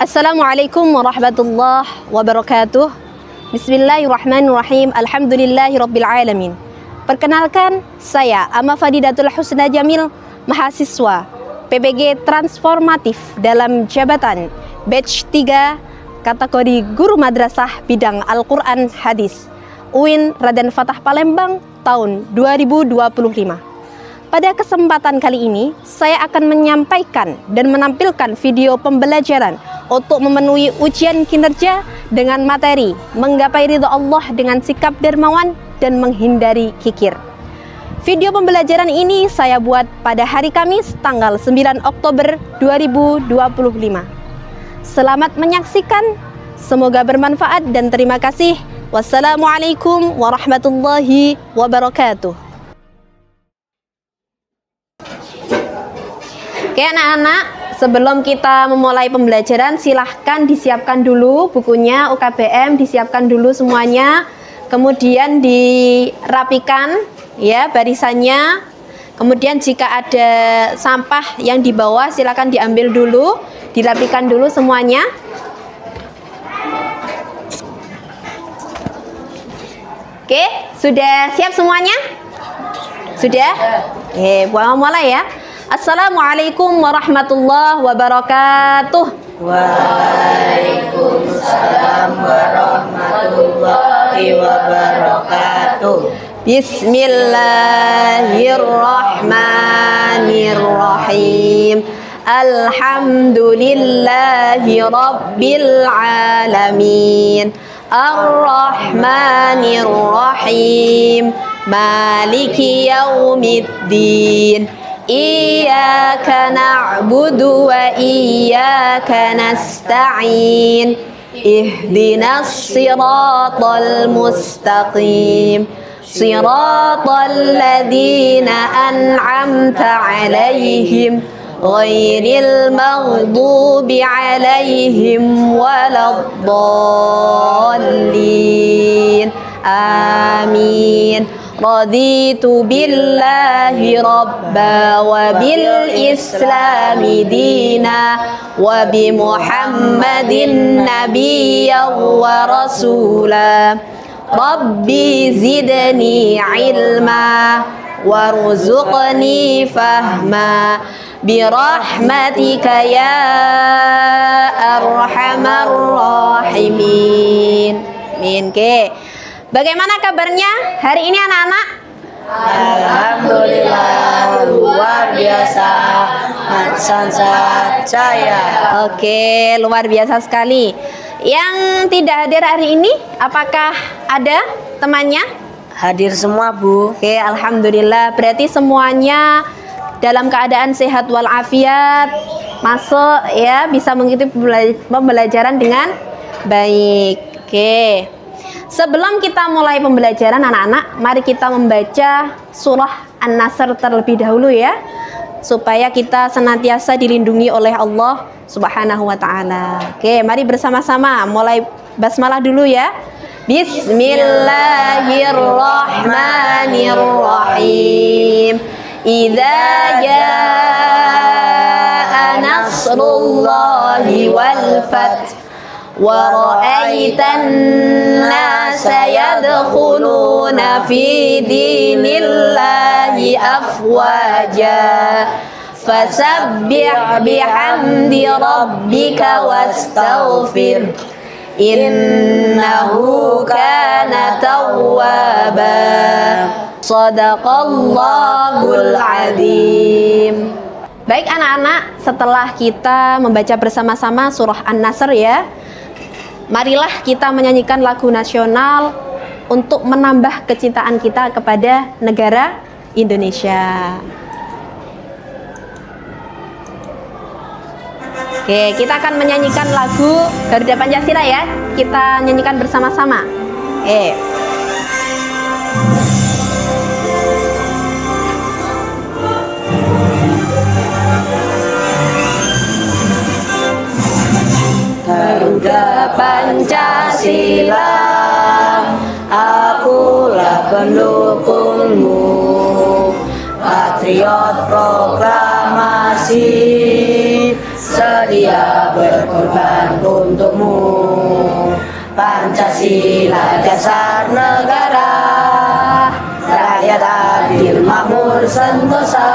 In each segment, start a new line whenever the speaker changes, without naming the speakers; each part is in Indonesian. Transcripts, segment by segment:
Assalamualaikum warahmatullahi wabarakatuh. Bismillahirrahmanirrahim. Alhamdulillahirabbil alamin. Perkenalkan, saya Ama Fadidatul Husna Jamil, mahasiswa PPG Transformatif dalam jabatan batch 3 kategori guru madrasah bidang Al-Qur'an Hadis UIN Raden Fatah Palembang tahun 2025. Pada kesempatan kali ini, saya akan menyampaikan dan menampilkan video pembelajaran untuk memenuhi ujian kinerja dengan materi menggapai ridha Allah dengan sikap dermawan dan menghindari kikir. Video pembelajaran ini saya buat pada hari Kamis tanggal 9 Oktober 2025. Selamat menyaksikan, semoga bermanfaat dan terima kasih. Wassalamualaikum warahmatullahi wabarakatuh. Oke anak-anak, sebelum kita memulai pembelajaran silahkan disiapkan dulu bukunya UKBM, disiapkan dulu semuanya. Kemudian dirapikan ya barisannya. Kemudian jika ada sampah yang di bawah silahkan diambil dulu, dirapikan dulu semuanya. Oke, sudah siap semuanya? Sudah? Mulai ya. Assalamualaikum warahmatullahi wabarakatuh.
Waalaikumsalam warahmatullahi wabarakatuh.
Bismillahirrahmanirrahim. Alhamdulillahi rabbil alamin. Ar-Rahmanir-Rahim. Maliki yaumiddin. Iyyaka na'budu wa iyyaka nasta'in. Ihdinas siratal mustaqim. Siratal ladzina an'amta 'alaihim ghairil maghdubi 'alaihim waladdallin. Amin. Raditu billahi rabba wa bil islami dina wa bi muhammadin nabiyyan wa rasula. Rabbi zidni ilma warzuqni fahma birahmatika ya arhamar rahimin. Amin. Oke. Bagaimana kabarnya hari ini anak-anak?
Alhamdulillah luar biasa, sehat saya.
Oke, luar biasa sekali. Yang tidak hadir hari ini, apakah ada temannya?
Hadir semua, Bu.
Oke, alhamdulillah. Berarti semuanya dalam keadaan sehat walafiat, masuk ya, bisa mengikuti pembelajaran dengan baik. Oke. Sebelum kita mulai pembelajaran anak-anak, mari kita membaca surah An-Nasr terlebih dahulu ya, supaya kita senantiasa dilindungi oleh Allah Subhanahu wa taala. Oke, mari bersama-sama mulai basmalah dulu ya. Bismillahirrahmanirrahim. Idza jaa nasrullahi wal fath wa ra'aitan nasa yadkhuluna fi dinillahi afwaja fasabbih bihamdi rabbika wastaghfir innahu kana tawwaba. Shadaqallahul azim. Baik anak-anak, setelah kita membaca bersama-sama surah An-Nasr ya, marilah kita menyanyikan lagu nasional untuk menambah kecintaan kita kepada negara Indonesia. Oke, kita akan menyanyikan lagu Garuda Pancasila ya. Kita nyanyikan bersama-sama.
Garuda Pancasila, akulah pendukungmu. Patriot proklamasi, dia berkorban untukmu. Pancasila dasar negara, rakyat adil makmur sentosa,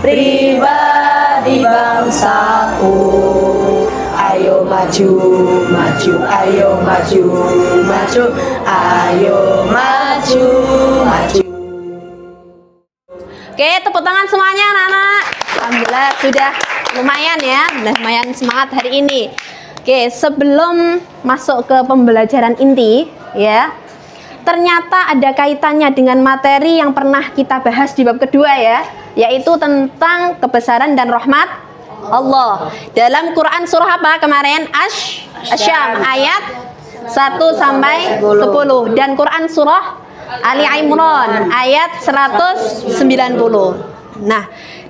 pribadi bangsaku. Ayo maju, maju, ayo maju, maju, ayo maju, maju.
Oke, tepuk tangan semuanya anak-anak. Alhamdulillah sudah lumayan ya, udah lumayan semangat hari ini. Oke, sebelum masuk ke pembelajaran inti ya, ternyata ada kaitannya dengan materi yang pernah kita bahas di bab kedua ya, yaitu tentang kebesaran dan rahmat Allah. Dalam Quran surah apa kemarin? Asy-Syam ayat 1 sampai 10 dan Quran surah Ali Imran ayat 190. Nah,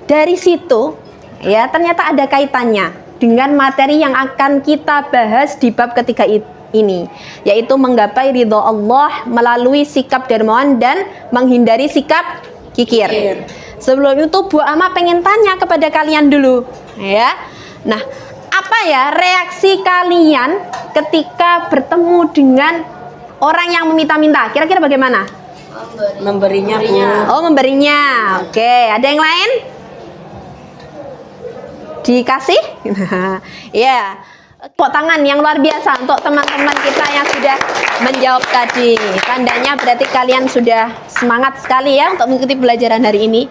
dari situ ya ternyata ada kaitannya dengan materi yang akan kita bahas di bab ketiga ini, yaitu menggapai ridho Allah melalui sikap dermawan dan menghindari sikap kikir. Sebelum itu Bu Ama pengen tanya kepada kalian dulu ya. Nah, apa ya reaksi kalian ketika bertemu dengan orang yang meminta-minta? Kira-kira bagaimana?
Memberinya, Bu.
Oh, memberinya. Oke, ada yang lain? Dikasih? Ya. Tepuk tangan yang luar biasa untuk teman-teman kita yang sudah menjawab tadi. Tandanya berarti kalian sudah semangat sekali ya untuk mengikuti pelajaran hari ini.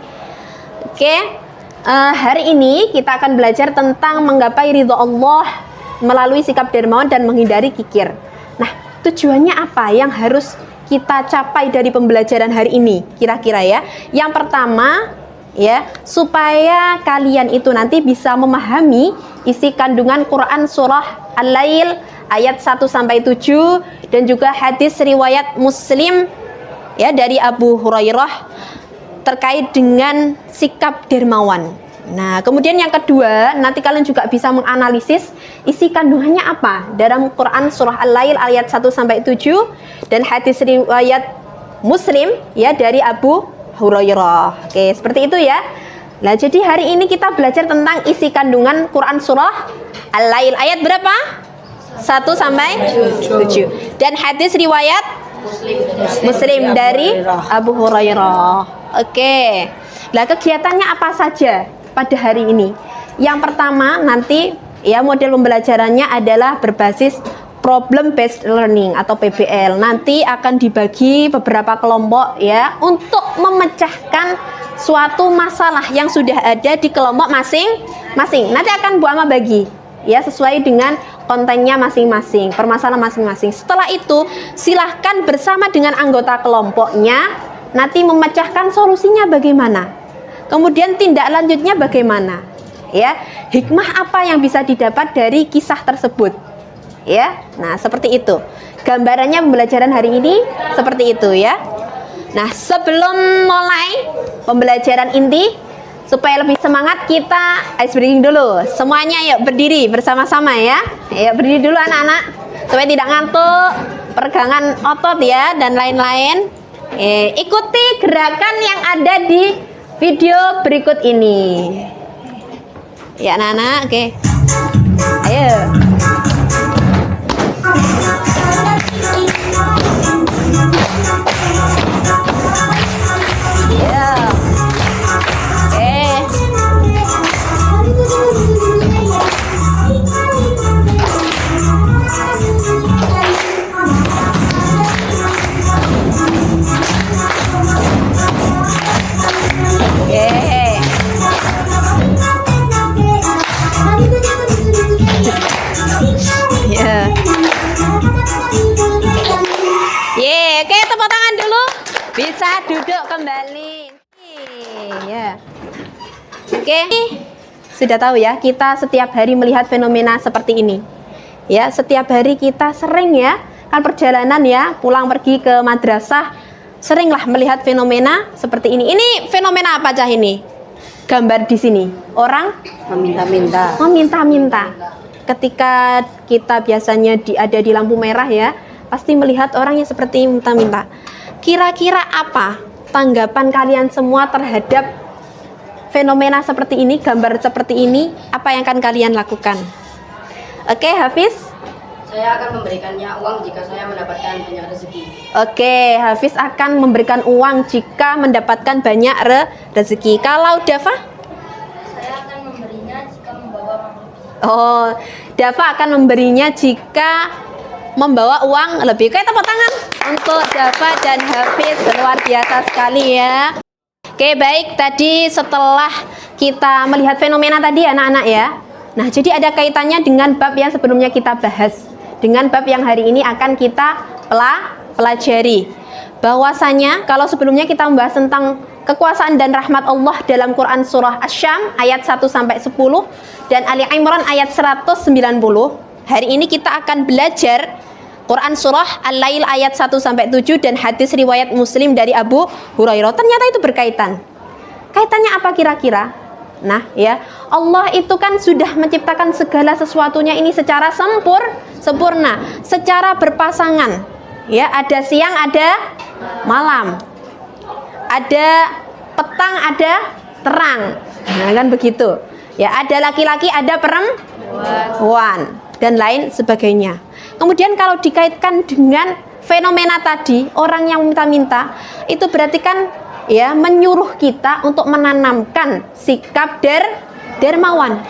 Oke, hari ini kita akan belajar tentang menggapai ridho Allah melalui sikap dermawan dan menghindari kikir. Nah, tujuannya apa yang harus kita capai dari pembelajaran hari ini kira-kira ya? Yang pertama ya, supaya kalian itu nanti bisa memahami isi kandungan Quran surah Al-Lail ayat 1 sampai 7 dan juga hadis riwayat Muslim ya dari Abu Hurairah terkait dengan sikap dermawan. Nah, kemudian yang kedua, nanti kalian juga bisa menganalisis isi kandungannya apa dalam Quran surah Al-Lail ayat 1 sampai 7 dan hadis riwayat Muslim ya dari Abu Hurairah. Oke, seperti itu ya. Nah, jadi hari ini kita belajar tentang isi kandungan Quran surah Al-Lail ayat berapa? 1 sampai 7. Dan hadis riwayat Muslim dari Abu Hurairah. Oke. Nah, kegiatannya apa saja pada hari ini? Yang pertama nanti ya model pembelajarannya adalah berbasis problem based learning atau PBL. Nanti akan dibagi beberapa kelompok ya untuk memecahkan suatu masalah yang sudah ada di kelompok masing-masing. Nanti akan Bu Ama bagi ya sesuai dengan kontennya masing-masing, permasalahan masing-masing. Setelah itu silahkan bersama dengan anggota kelompoknya nanti memecahkan solusinya bagaimana. Kemudian tindak lanjutnya bagaimana? Ya, hikmah apa yang bisa didapat dari kisah tersebut? Ya, nah seperti itu. Gambarannya pembelajaran hari ini seperti itu ya. Nah, sebelum mulai pembelajaran inti, supaya lebih semangat kita ice breaking dulu. Semuanya yuk berdiri bersama-sama ya. Yuk berdiri dulu anak-anak, supaya tidak ngantuk, peregangan otot ya dan lain-lain. Ikuti gerakan yang ada di video berikut ini. Ya anak-anak, oke. Ayo. Ya. Oke, tepuk tangan dulu. Bisa duduk kembali. Ya. Oke. Sudah tahu ya, kita setiap hari melihat fenomena seperti ini. Ya, setiap hari kita sering ya, kan perjalanan ya, pulang pergi ke madrasah, seringlah melihat fenomena seperti ini. Ini fenomena apa Cah ini? Gambar di sini. Orang
Meminta-minta.
meminta-minta. Ketika kita biasanya ada di lampu merah ya, pasti melihat orang yang seperti minta-minta. Kira-kira apa tanggapan kalian semua terhadap fenomena seperti ini, gambar seperti ini, apa yang akan kalian lakukan? Oke, Hafiz?
Saya akan memberikannya uang jika saya mendapatkan banyak rezeki.
Oke, Hafiz akan memberikan uang jika mendapatkan banyak rezeki. Kalau Dava?
Saya akan memberinya jika membawa uang lebih.
Oh, Dava akan memberinya jika membawa uang lebih. Oke, tepuk tangan untuk Dava dan Hafiz, luar biasa sekali ya. Oke, baik, tadi setelah kita melihat fenomena tadi anak-anak ya. Nah, jadi ada kaitannya dengan bab yang sebelumnya kita bahas. Dengan bab yang hari ini akan kita pelajari. Bahwasanya kalau sebelumnya kita membahas tentang kekuasaan dan rahmat Allah dalam Quran surah Asy-Syam ayat 1 sampai 10 dan Ali Imran ayat 190. Hari ini kita akan belajar Quran surah Al-Lail ayat 1 sampai 7 dan hadis riwayat Muslim dari Abu Hurairah. Ternyata itu berkaitan. Kaitannya apa kira-kira? Nah, ya, Allah itu kan sudah menciptakan segala sesuatunya ini secara sempurna, secara berpasangan. Ya, ada siang, ada malam. Ada petang, ada terang. Nah, kan begitu. Ya, ada laki-laki, ada perempuan dan lain sebagainya. Kemudian kalau dikaitkan dengan fenomena tadi, orang yang minta-minta, itu berarti kan ya menyuruh kita untuk menanamkan sikap dermawan.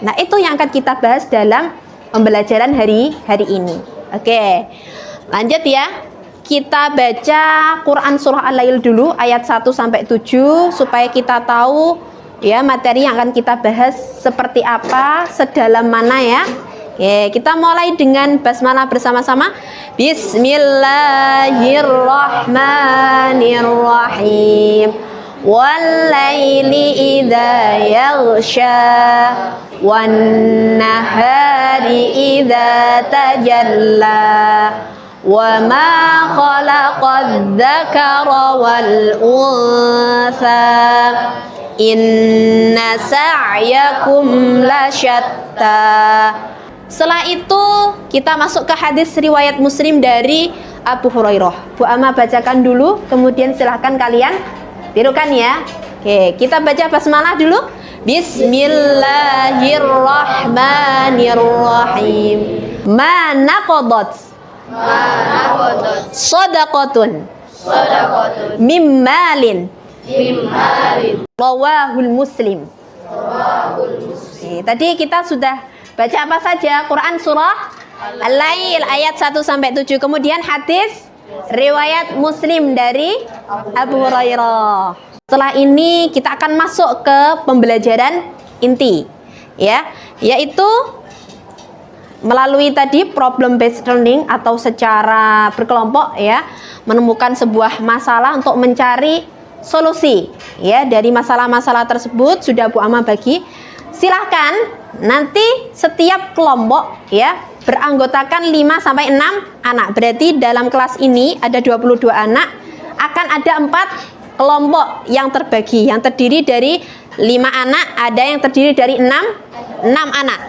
Nah, itu yang akan kita bahas dalam pembelajaran hari ini. Oke. Lanjut ya. Kita baca Quran surah Al-Lail dulu ayat 1 sampai 7 supaya kita tahu ya materi yang akan kita bahas seperti apa, sedalam mana ya. Oke, kita mulai dengan basmalah bersama-sama. Bismillahirrahmanirrahim. Wal-laili idza yaghsha wan nahari idza tajalla wa ma khalaqadz dzakara wal untha inna sa'yakum lasyatta. Setelah itu kita masuk ke hadis riwayat Muslim dari Abu Hurairah. Bu Ama bacakan dulu, kemudian silahkan kalian tirukan ya. Oke, kita baca basmalah dulu. Bismillahirrahmanirrahim. Ma naqadat shadaqatun mimmalin rawahul Muslim. Tadi kita sudah baca apa saja? Quran surah Al-Lail ayat 1 sampai 7. Kemudian hadis riwayat Muslim dari Abu Hurairah. Setelah ini kita akan masuk ke pembelajaran inti ya, yaitu melalui tadi problem based learning atau secara berkelompok ya, menemukan sebuah masalah untuk mencari solusi ya dari masalah-masalah tersebut. Sudah Bu Ama bagi. Silahkan nanti setiap kelompok ya beranggotakan 5 sampai 6 anak. Berarti dalam kelas ini ada 22 anak, akan ada 4 kelompok yang terbagi, yang terdiri dari 5 anak, ada yang terdiri dari 6 anak.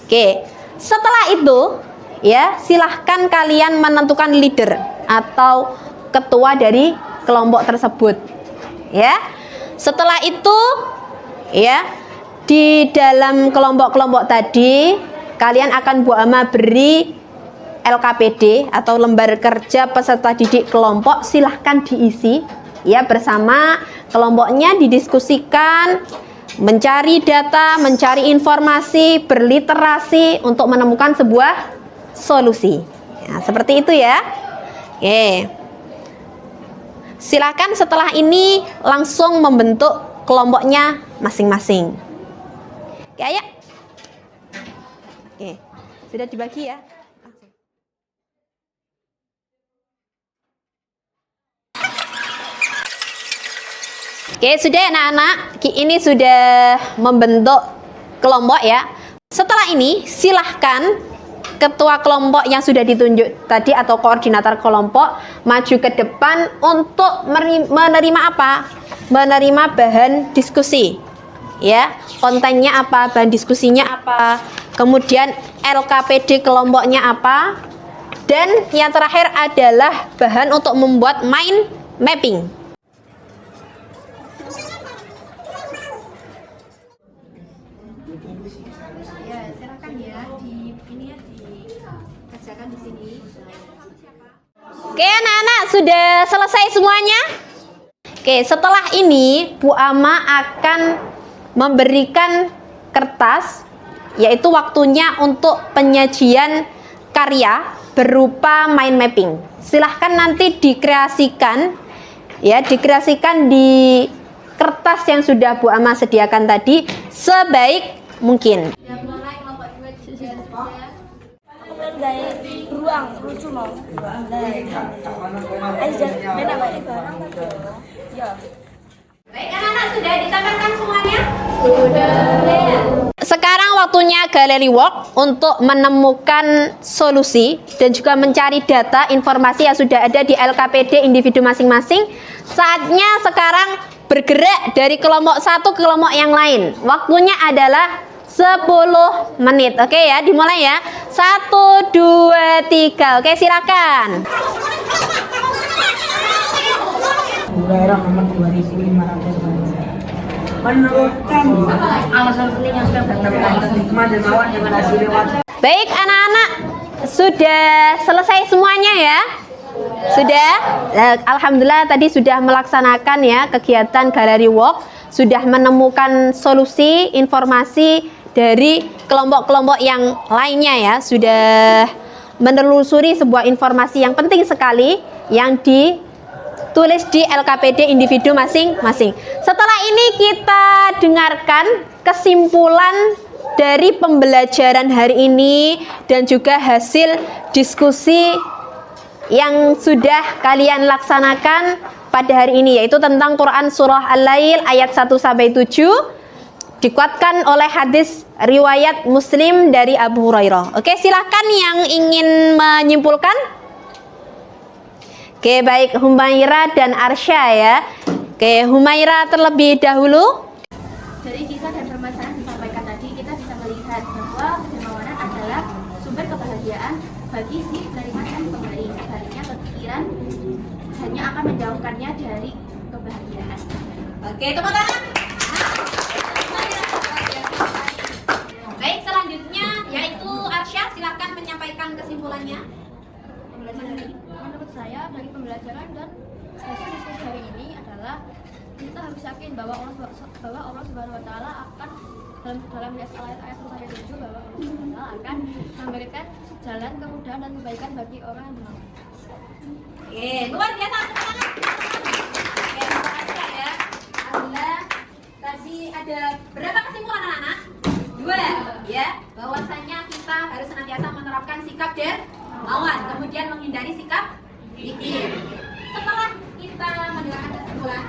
Oke. Setelah itu ya, silahkan kalian menentukan leader atau ketua dari kelompok tersebut. Ya. Setelah itu ya, di dalam kelompok-kelompok tadi kalian akan Bu Ama beri LKPD atau lembar kerja peserta didik kelompok. Silahkan diisi ya bersama kelompoknya, didiskusikan, mencari data, mencari informasi, berliterasi untuk menemukan sebuah solusi ya, seperti itu ya. Oke, silahkan setelah ini langsung membentuk kelompoknya masing-masing. Oke, ayo. Oke, sudah dibagi ya. Oke, sudah anak-anak. Ini sudah membentuk kelompok ya. Setelah ini, silahkan ketua kelompok yang sudah ditunjuk tadi atau koordinator kelompok maju ke depan untuk menerima apa? Menerima bahan diskusi. Ya, kontennya apa, bahan diskusinya apa, kemudian LKPD kelompoknya apa, dan yang terakhir adalah bahan untuk membuat mind mapping.
ya dikerjakan di sini.
Oke anak-anak, sudah selesai semuanya? Oke, setelah ini Bu Ama akan memberikan kertas, yaitu waktunya untuk penyajian karya berupa mind mapping. Silahkan nanti dikreasikan di kertas yang sudah Bu Ama sediakan tadi sebaik mungkin.
Aku pengen gaya beruang lucu mau. Ayo jangan main apa itu? Ya.
Baik anak-anak, sudah ditambahkan semuanya? Sudah. Sekarang waktunya Gallery Walk untuk menemukan solusi dan juga mencari data informasi yang sudah ada di LKPD individu masing-masing. Saatnya sekarang bergerak dari kelompok satu ke kelompok yang lain. Waktunya adalah 10 menit. Oke ya, dimulai ya. 1, 2, 3. Oke, silakan.
Daerah nomor 2500. Menurutkan alasan penting yang sudah berkaitan hikmah dan lawan dengan hasil lewat.
Baik anak-anak, sudah selesai semuanya ya? Sudah? Alhamdulillah tadi sudah melaksanakan ya kegiatan Gallery Walk, sudah menemukan solusi, informasi dari kelompok-kelompok yang lainnya ya, sudah menelusuri sebuah informasi yang penting sekali yang ditulis di LKPD individu masing-masing. Setelah ini kita dengarkan kesimpulan dari pembelajaran hari ini dan juga hasil diskusi yang sudah kalian laksanakan pada hari ini, yaitu tentang Quran Surah Al-Lail ayat 1-7, dikuatkan oleh hadis riwayat Muslim dari Abu Hurairah. Oke, silahkan yang ingin menyimpulkan. Oke, baik Humaira dan Arsya ya. Oke, Humaira terlebih dahulu.
Dari kisah dan permasalahan disampaikan tadi, kita bisa melihat bahwa kedermawanan adalah sumber kebahagiaan bagi si penerima dan pemberi. Sebaliknya kepikiran hanya akan menjauhkannya dari kebahagiaan.
Oke, tepuk tangan. Baik, selanjutnya yaitu Arsya, silakan menyampaikan kesimpulannya.
Menurut saya dari pembelajaran dan hasil diskusi hari ini adalah kita harus yakin bahwa Allah Subhanahu wa taala akan dalam ayat 1-7 bahwa Allah Subhanahu wa taala akan memberikan jalan kemudahan dan kebaikan bagi orang yang beriman.
Oke, luar biasa. Oke, Arsya ya. Alhamdulillah tadi ada berapa kesimpulan anak-anak? 2 ya, bahwasanya kita harus senantiasa menerapkan sikap dermawan, kemudian menghindari sikap pikir. Setelah kita mendengarkan kesimpulan,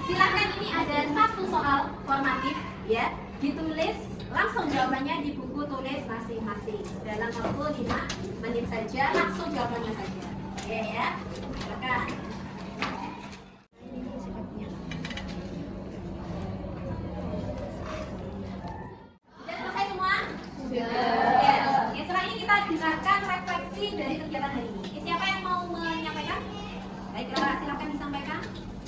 silakan ini ada satu soal formatif ya, ditulis langsung jawabannya di buku tulis masing-masing dalam waktu 5 menit saja, langsung jawabannya saja. Oke ya, silakan. Oke, setelah ini kita dengarkan refleksi dari kegiatan hari ini. Siapa yang mau menyampaikan? Baik, silakan disampaikan.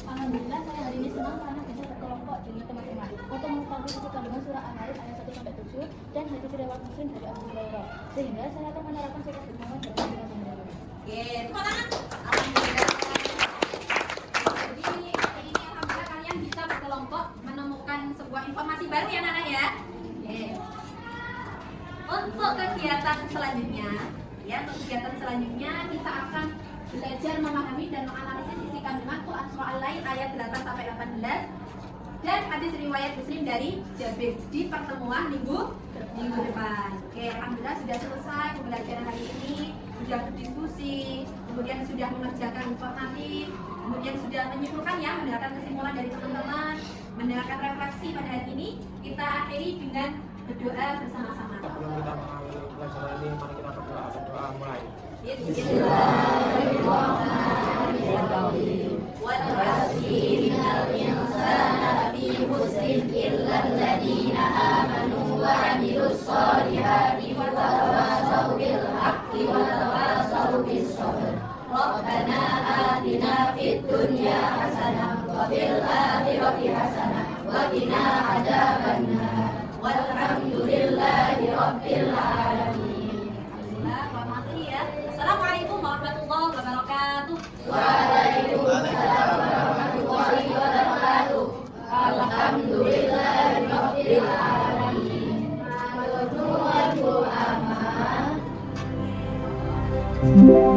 Alhamdulillah saya hari ini senang karena bisa berkelompok dengan teman-teman untuk mengetahui isi kandungan surah Al-Lail ayat 1-7 dan hadis riwayat Muslim dari Abu Hurairah, sehingga saya akan menerapkan sikap dermawan dalam kehidupan.
Oke, tepuk tangan. Alhamdulillah. Jadi hari ini alhamdulillah kalian bisa berkelompok menemukan sebuah informasi baru ya Nana ya. Oke. Untuk kegiatan selanjutnya, kita akan belajar memahami dan menganalisis isi kandungan Quran Surah Al-Lail ayat 8-18 dan hadis riwayat Muslim dari Jabir di pertemuan minggu depan. Oke, alhamdulillah sudah selesai pembelajaran hari ini, sudah berdiskusi, kemudian sudah mengerjakan informatif, kemudian sudah menyimpulkan ya, mendengarkan kesimpulan dari teman-teman, mendengarkan refleksi pada hari ini. Kita akhiri dengan berdoa bersama-sama.
Sebelum kita mengambil pelajaran ini, mari kita berdoa mulai.
Bismillahirrahmanirrahim. Wal 'asri innal insana lafi khusrin illa alladziina aamanu wa 'amilus shalihati wa tawassaw bil haqqi wa tawassaw bis sabr. Rabbana atina fid dunya hasanah wa fil akhirati hasanah wa qina adzabannar.
Walhamdulillahi rabbil alamin. Alhamdulillah, selamat ya. Assalamualaikum warahmatullahi wabarakatuh. Waalaikumsalam warahmatullahi wabarakatuh. Alhamdulillahi rabbil alamin. Aman.